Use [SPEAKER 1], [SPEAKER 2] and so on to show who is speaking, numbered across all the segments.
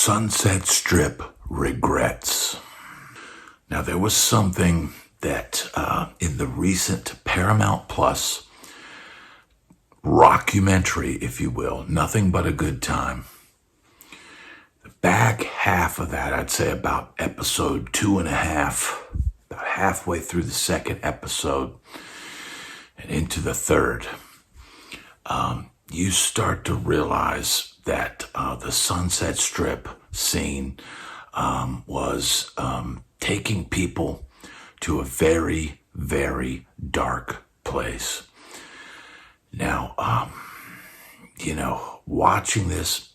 [SPEAKER 1] Sunset Strip regrets. Now, there was something that in the recent Paramount Plus rockumentary, if you will, Nothing But a Good Time, the back half of that, I'd say about episode 2.5, about halfway through the second episode and into the third, you start to realize that the Sunset Strip scene was taking people to a very, very dark place. Now, watching this,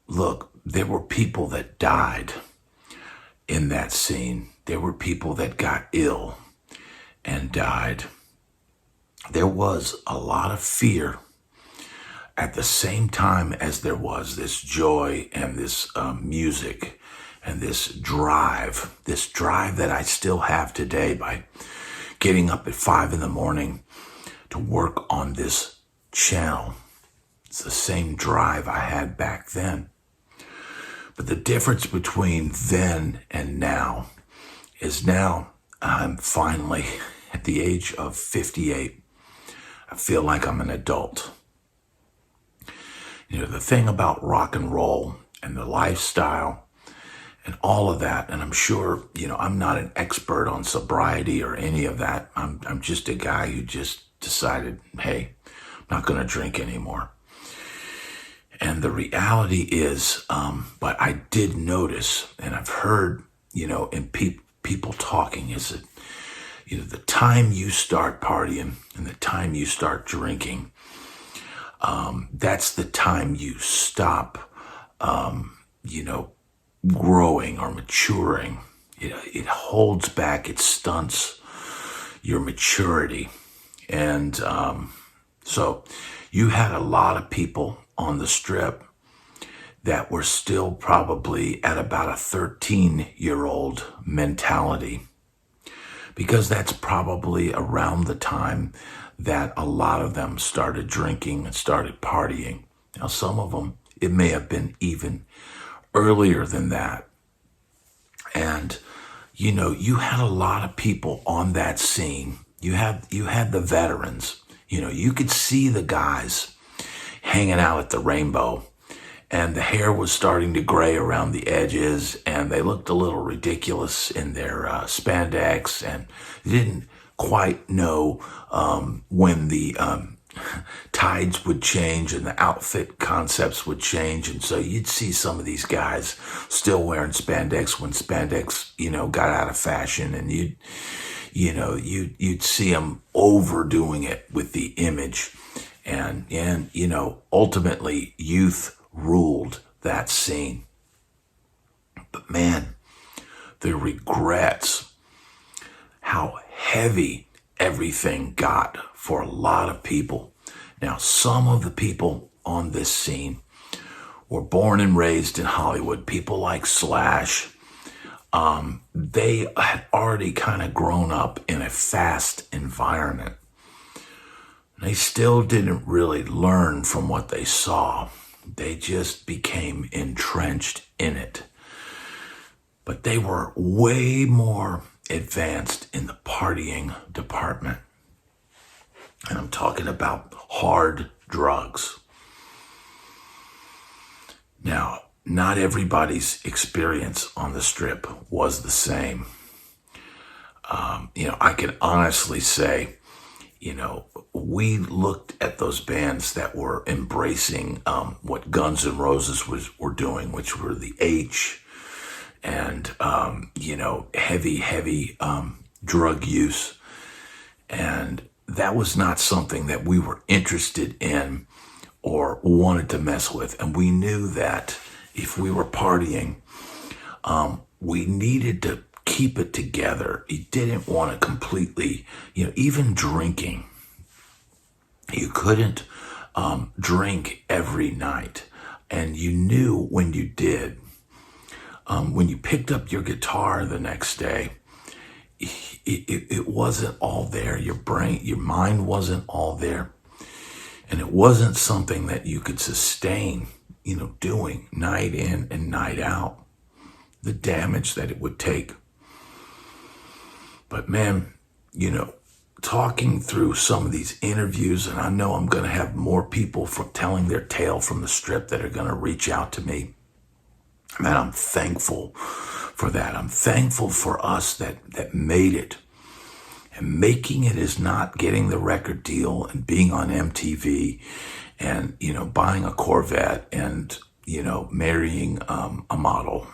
[SPEAKER 1] look, there were people that died in that scene. There were people that got ill and died. There was a lot of fear at the same time as there was this joy and this music and this drive that I still have today by getting up at 5 a.m. to work on this channel. It's the same drive I had back then. But the difference between then and now is now I'm finally at the age of 58. I feel like I'm an adult. The thing about rock and roll and the lifestyle and all of that, and I'm sure, I'm not an expert on sobriety or any of that. I'm just a guy who just decided, hey, I'm not going to drink anymore. And the reality is, but I did notice, and I've heard, in people talking, is that, the time you start partying and the time you start drinking, that's the time you stop, growing or maturing. It holds back, it stunts your maturity. And so you had a lot of people on the strip that were still probably at about a 13-year-old mentality, because that's probably around the time that a lot of them started drinking and started partying. Now, some of them, it may have been even earlier than that. And, you had a lot of people on that scene. You had the veterans. You could see the guys hanging out at the Rainbow, and the hair was starting to gray around the edges, and they looked a little ridiculous in their spandex, and didn't quite know when the tides would change and the outfit concepts would change. And so you'd see some of these guys still wearing spandex when spandex, got out of fashion, and you'd see them overdoing it with the image. And ultimately youth ruled that scene. But man, the regrets, how heavy everything got for a lot of people. Now, some of the people on this scene were born and raised in Hollywood. People like Slash, they had already kind of grown up in a fast environment. They still didn't really learn from what they saw. They just became entrenched in it. But they were way more advanced in the partying department. And I'm talking about hard drugs. Now, not everybody's experience on the strip was the same. I can honestly say, we looked at those bands that were embracing what Guns N' Roses were doing, which were the H, and heavy drug use, and that was not something that we were interested in or wanted to mess with. And we knew that if we were partying, we needed to keep it together. You didn't want to completely, even drinking. You couldn't drink every night. And you knew when you did, when you picked up your guitar the next day, it wasn't all there. Your mind wasn't all there. And it wasn't something that you could sustain, doing night in and night out, the damage that it would take. But man, talking through some of these interviews, and I know I'm going to have more people from telling their tale from the strip that are going to reach out to me. Man, I'm thankful for that. I'm thankful for us that made it. And making it is not getting the record deal and being on MTV and, buying a Corvette and, marrying a model.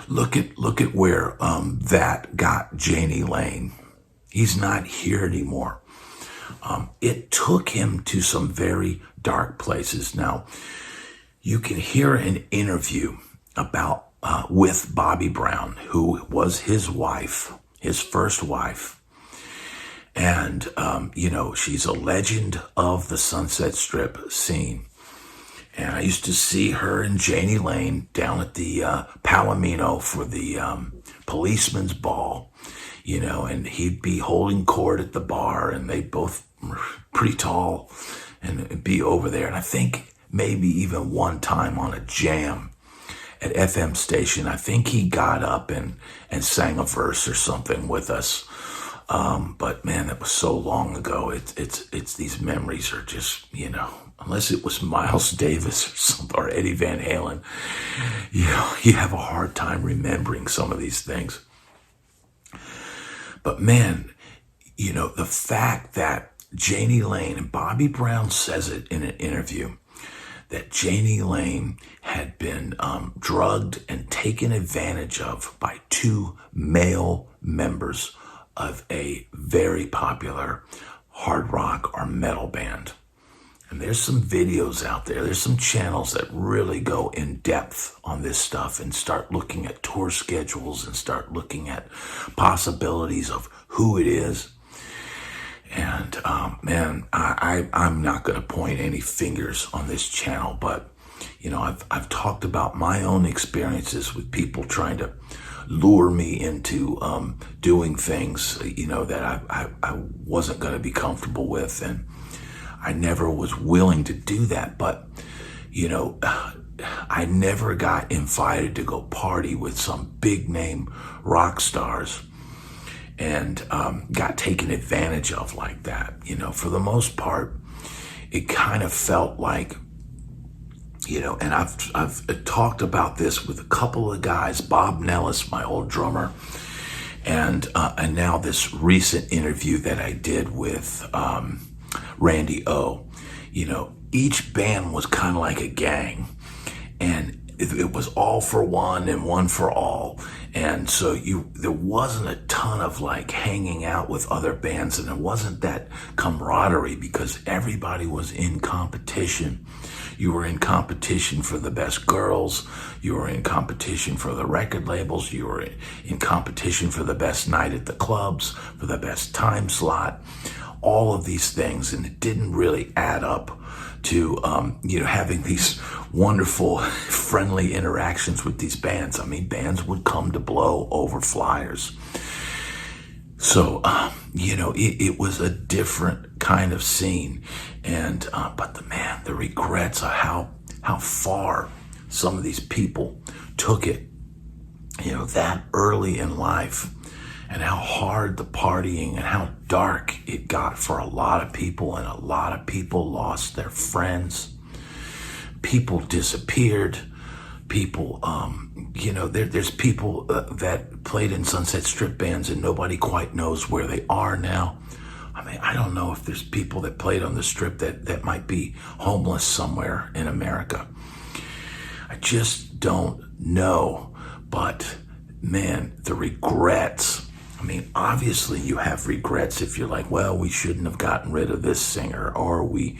[SPEAKER 1] Look at where that got Janie Lane. He's not here anymore. It took him to some very dark places. Now, you can hear an interview about with Bobby Brown, who was his wife, his first wife. And, she's a legend of the Sunset Strip scene. And I used to see her and Janie Lane down at the Palomino for the policeman's ball, and he'd be holding court at the bar, and they both were pretty tall and be over there. And I think maybe even one time on a jam at FM station, I think he got up and sang a verse or something with us. But man, that was so long ago. It's these memories are just, unless it was Miles Davis or something, or Eddie Van Halen, you have a hard time remembering some of these things. But man, the fact that Janie Lane, and Bobby Brown says it in an interview, that Janie Lane had been drugged and taken advantage of by two male members of a very popular hard rock or metal band. And there's some videos out there. There's some channels that really go in depth on this stuff and start looking at tour schedules and start looking at possibilities of who it is. And man, I'm not going to point any fingers on this channel, but I've talked about my own experiences with people trying to lure me into doing things that I wasn't going to be comfortable with, and I never was willing to do that. But I never got invited to go party with some big name rock stars and got taken advantage of like that. For the most part, it kind of felt like, and I've talked about this with a couple of guys, Bob Nellis, my old drummer, and now this recent interview that I did with Randy O. Each band was kind of like a gang, and it was all for one and one for all. And so there wasn't a ton of like hanging out with other bands, and there wasn't that camaraderie because everybody was in competition. You were in competition for the best girls. You were in competition for the record labels. You were in competition for the best night at the clubs, for the best time slot, all of these things. And it didn't really add up to, having these wonderful, friendly interactions with these bands. I mean, bands would come to blow over flyers. So, it was a different kind of scene. And, but the regrets of how far some of these people took it, that early in life, and how hard the partying and how dark it got for a lot of people, and a lot of people lost their friends. People disappeared. People, there's people that played in Sunset Strip bands and nobody quite knows where they are now. I mean, I don't know if there's people that played on the Strip that might be homeless somewhere in America. I just don't know. But man, the regrets. I mean, obviously you have regrets if you're like, well, we shouldn't have gotten rid of this singer, or we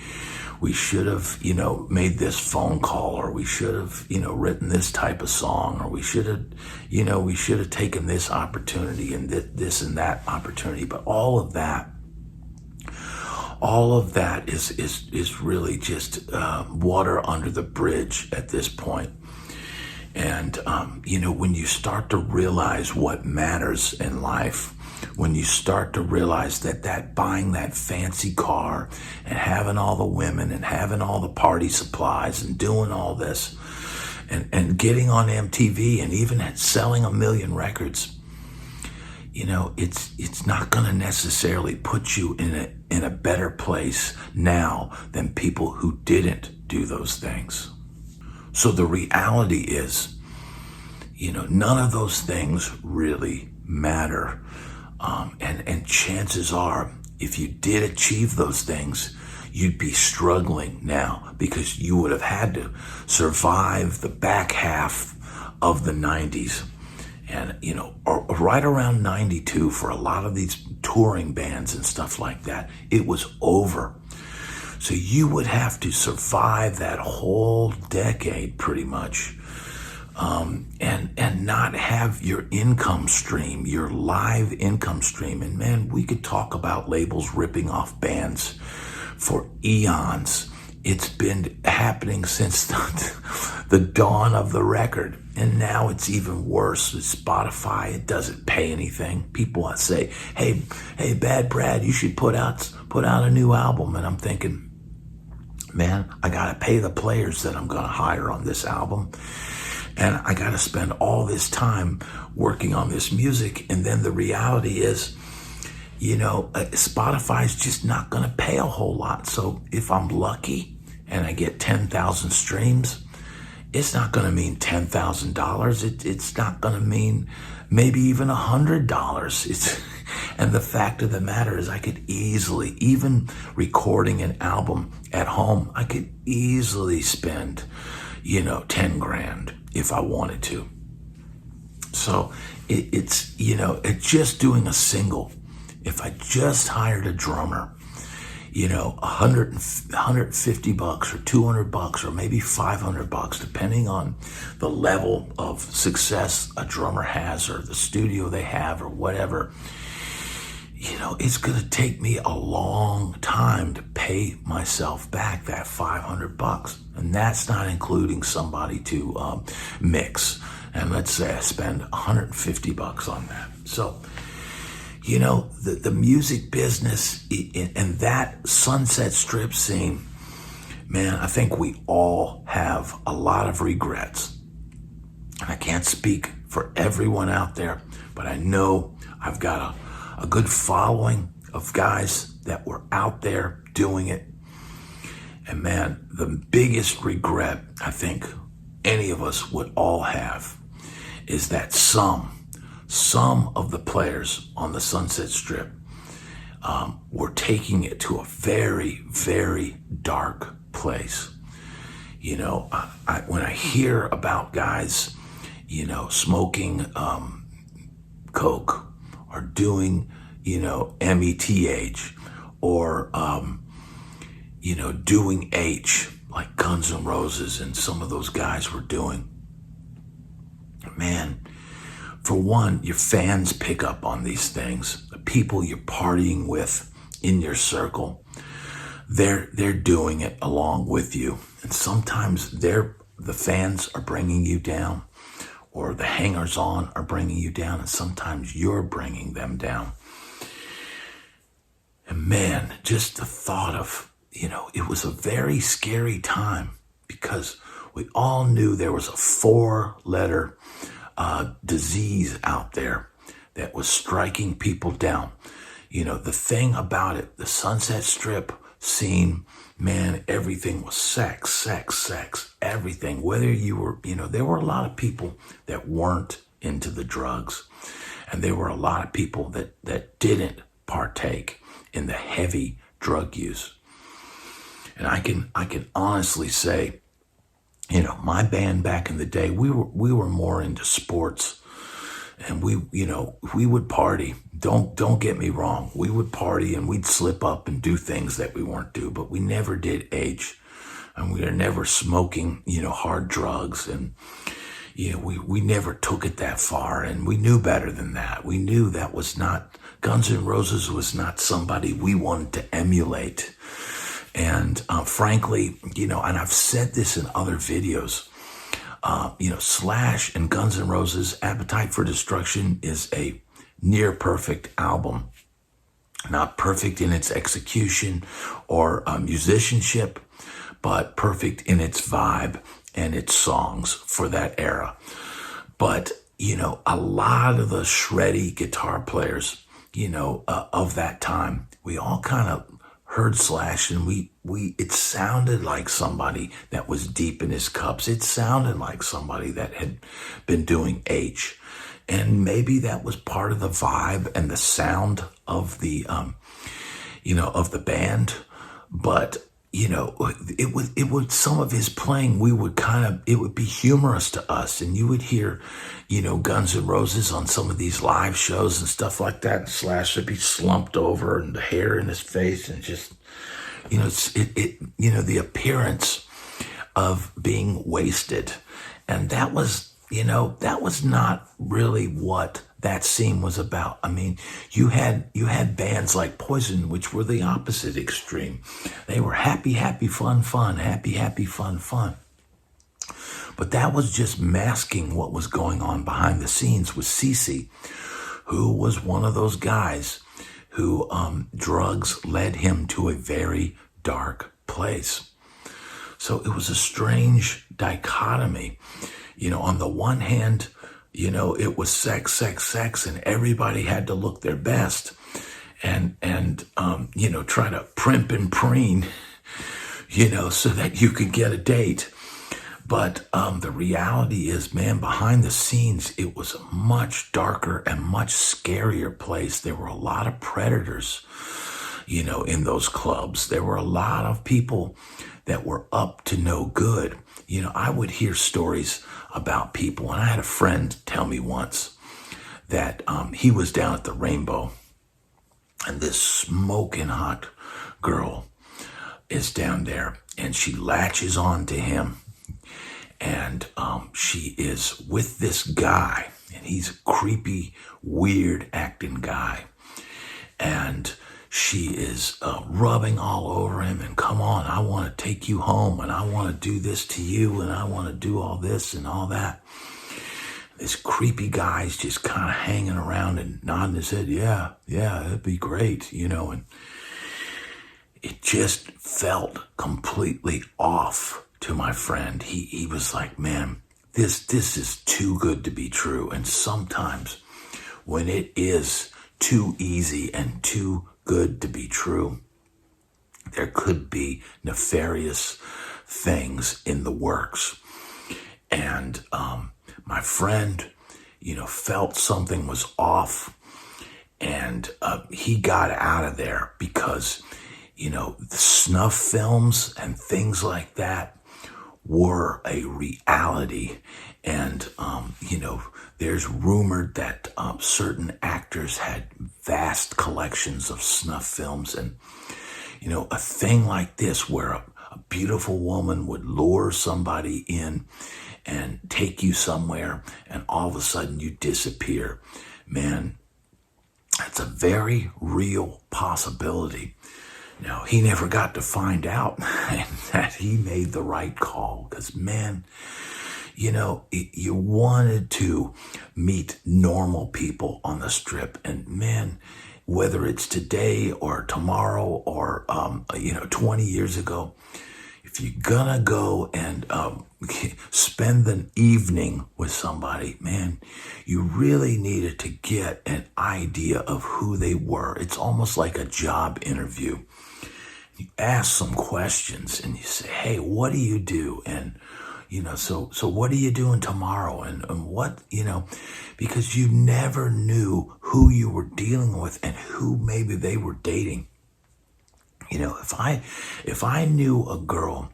[SPEAKER 1] should have, made this phone call, or we should have, written this type of song, or we should have taken this opportunity and this and that opportunity. But all of that is really just water under the bridge at this point. And, when you start to realize what matters in life, when you start to realize that buying that fancy car and having all the women and having all the party supplies and doing all this and getting on MTV and even selling 1 million records, it's not going to necessarily put you in a better place now than people who didn't do those things. So the reality is, none of those things really matter. And chances are, if you did achieve those things, you'd be struggling now because you would have had to survive the back half of the 90s. And, or right around 92 for a lot of these touring bands and stuff like that, it was over. So you would have to survive that whole decade pretty much. And not have your income stream, your live income stream. And man, we could talk about labels ripping off bands for eons. It's been happening since the dawn of the record. And now it's even worse with Spotify. It doesn't pay anything. People say, hey, Bad Brad, you should put out a new album. And I'm thinking, man, I got to pay the players that I'm going to hire on this album. And I got to spend all this time working on this music. And then the reality is, Spotify's just not going to pay a whole lot. So if I'm lucky and I get 10,000 streams, it's not going to mean $10,000. It's not going to mean maybe even $100. And the fact of the matter is I could easily, even recording an album at home, I could easily spend, 10 grand. If I wanted to. So it's just doing a single. If I just hired a drummer, $150 or $200 or maybe $500, depending on the level of success a drummer has or the studio they have or whatever, it's going to take me a long time to pay myself back that $500. And that's not including somebody to mix. And let's say I spend $150 on that. So, the music business and that Sunset Strip scene, man, I think we all have a lot of regrets. And I can't speak for everyone out there, but I know I've got a good following of guys that were out there doing it. And man, the biggest regret I think any of us would all have is that some of the players on the Sunset Strip were taking it to a very, very dark place. When I hear about guys, smoking coke or doing, METH or, doing H like Guns N' Roses and some of those guys were doing. Man, for one, your fans pick up on these things. The people you're partying with in your circle, they're doing it along with you. And sometimes the fans are bringing you down, or the hangers-on are bringing you down, and sometimes you're bringing them down. And man, just the thought of, it was a very scary time because we all knew there was a 4-letter disease out there that was striking people down. The thing about it, the Sunset Strip scene, man, everything was sex, everything. Whether you were, there were a lot of people that weren't into the drugs, and there were a lot of people that didn't partake in the heavy drug use. And I can honestly say, my band back in the day, we were more into sports, and we would party. Don't get me wrong. We would party and we'd slip up and do things that we weren't doing, but we never did H, and we were never smoking, hard drugs, and we never took it that far, and we knew better than that. We knew that was not, Guns N' Roses was not somebody we wanted to emulate. And frankly, and I've said this in other videos, Slash and Guns N' Roses' Appetite for Destruction is a near perfect album. Not perfect in its execution or musicianship, but perfect in its vibe and its songs for that era. But, a lot of the shreddy guitar players, of that time, we all kind of heard Slash, and it sounded like somebody that was deep in his cups. It sounded like somebody that had been doing H. And maybe that was part of the vibe and the sound of the, of the band. But, it would, some of his playing, it would be humorous to us. And you would hear, Guns N' Roses on some of these live shows and stuff like that. And Slash would be slumped over and the hair in his face and just, the appearance of being wasted. And that was, that was not really what that scene was about. I mean, you had bands like Poison, which were the opposite extreme. They were happy, happy, fun, fun, happy, happy, fun, fun. But that was just masking what was going on behind the scenes with Cece, who was one of those guys who drugs led him to a very dark place. So it was a strange dichotomy. On the one hand, it was sex, sex, sex, and everybody had to look their best and try to primp and preen, so that you could get a date. But the reality is, man, behind the scenes, it was a much darker and much scarier place. There were a lot of predators, in those clubs. There were a lot of people that were up to no good. I would hear stories about people, and I had a friend tell me once that he was down at the Rainbow, and this smoking hot girl is down there, and she latches on to him, and she is with this guy, and he's a creepy, weird acting guy, and she is rubbing all over him and, come on, I want to take you home, and I want to do this to you, and I want to do all this and all that. This creepy guy's just kind of hanging around and nodding his head, yeah, that'd be great, and it just felt completely off to my friend. He was like, man, this is too good to be true. And sometimes when it is too easy and too good to be true, there could be nefarious things in the works. And my friend, felt something was off, and he got out of there because, the snuff films and things like that were a reality. And, there's rumored that certain actors had vast collections of snuff films. And, a thing like this where a beautiful woman would lure somebody in and take you somewhere, and all of a sudden you disappear. Man, that's a very real possibility. Now, he never got to find out that he made the right call, because, man, you wanted to meet normal people on the Strip, and, man, whether it's today or tomorrow or 20 years ago, if you're gonna go and spend the evening with somebody, man, you really needed to get an idea of who they were. It's almost like a job interview. You ask some questions and you say, hey, what do you do? And, so what are you doing tomorrow? And what, because you never knew who you were dealing with and who maybe they were dating. If I knew a girl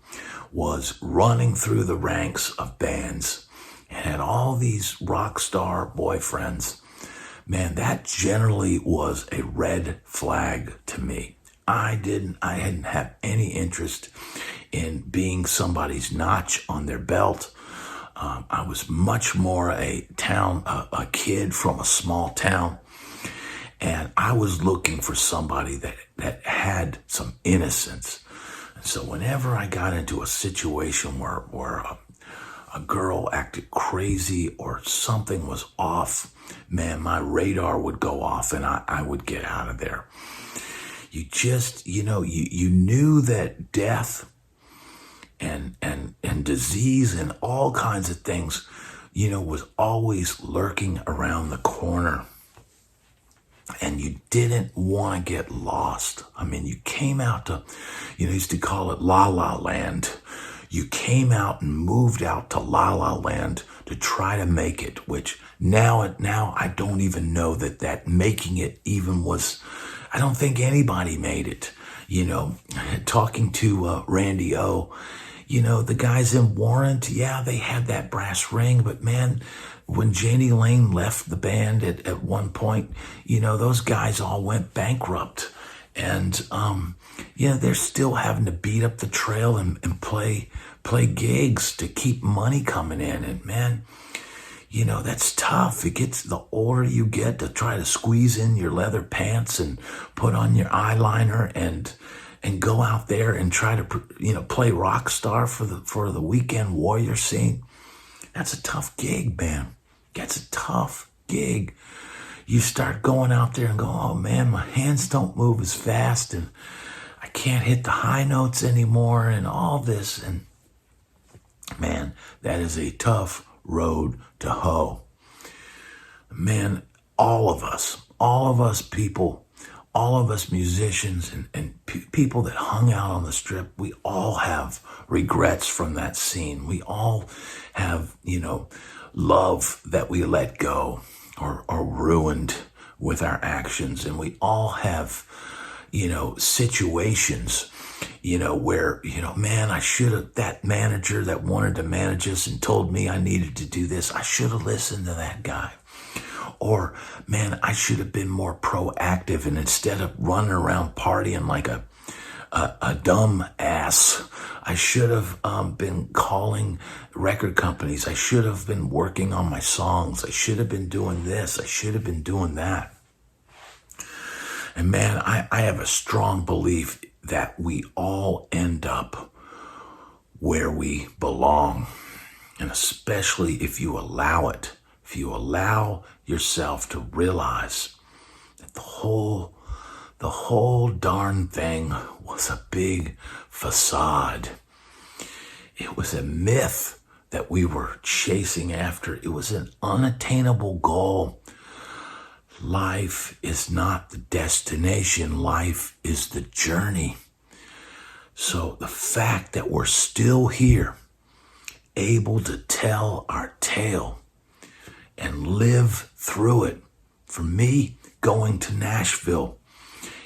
[SPEAKER 1] was running through the ranks of bands and had all these rock star boyfriends, man, that generally was a red flag to me. I didn't have any interest in being somebody's notch on their belt. I was much more a kid from a small town. And I was looking for somebody that had some innocence. And so whenever I got into a situation where a girl acted crazy or something was off, man, my radar would go off and I would get out of there. You just, you knew that death and disease and all kinds of things, was always lurking around the corner. And you didn't want to get lost. I mean, you came out to, used to call it La La Land. You came out and moved out to La La Land to try to make it, which now I don't even know that making it even was, I don't think anybody made it. Talking to Randy O, the guys in Warrant, yeah, they had that brass ring, but man, when Janie Lane left the band at one point, those guys all went bankrupt. And, they're still having to beat up the trail and play gigs to keep money coming in. And man, that's tough. It gets, the older you get, to try to squeeze in your leather pants and put on your eyeliner and go out there and try to, play Rockstar for the weekend warrior scene. That's a tough gig, man. That's a tough gig. You start going out there and go, oh man, my hands don't move as fast and I can't hit the high notes anymore and all this. And man, that is a tough road to hoe. Man, all of us people, all of us musicians and people that hung out on the Strip, we all have regrets from that scene. We all have, love that we let go or ruined with our actions. And we all have, situations, where, man, I should have, that manager that wanted to manage us and told me I needed to do this, I should have listened to that guy. Or, man, I should have been more proactive, and instead of running around partying like a dumb ass, I should have been calling record companies. I should have been working on my songs. I should have been doing this. I should have been doing that. And man, I have a strong belief that we all end up where we belong. And especially if you allow it, if you allow yourself to realize that the whole darn thing was a big facade. It was a myth that we were chasing after. It was an unattainable goal. Life is not the destination. Life is the journey. So the fact that we're still here, able to tell our tale and live through it. For me, going to Nashville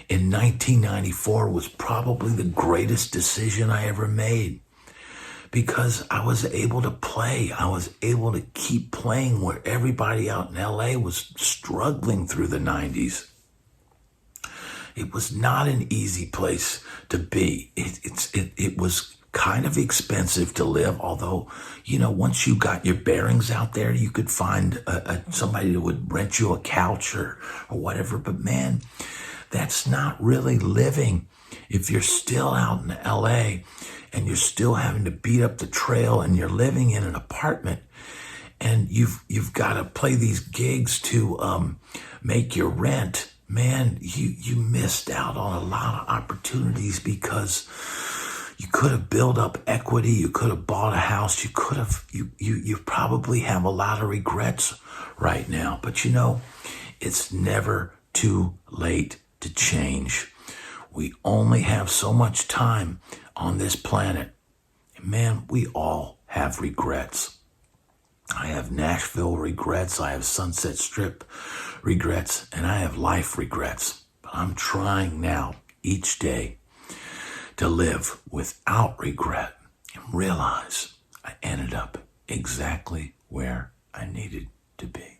[SPEAKER 1] in 1994 was probably the greatest decision I ever made, because I was able to play. I was able to keep playing where everybody out in LA was struggling through the 90s. It was not an easy place to be. It was kind of expensive to live, although, once you got your bearings out there, you could find somebody that would rent you a couch or whatever. But man, that's not really living if you're still out in LA and you're still having to beat up the trail and you're living in an apartment and you've got to play these gigs to make your rent. Man, you missed out on a lot of opportunities because you could have built up equity. You could have bought a house. You probably have a lot of regrets right now. But it's never too late to change. We only have so much time on this planet. And man, we all have regrets. I have Nashville regrets. I have Sunset Strip regrets. And I have life regrets. But I'm trying now, each day, to live without regret and realize I ended up exactly where I needed to be.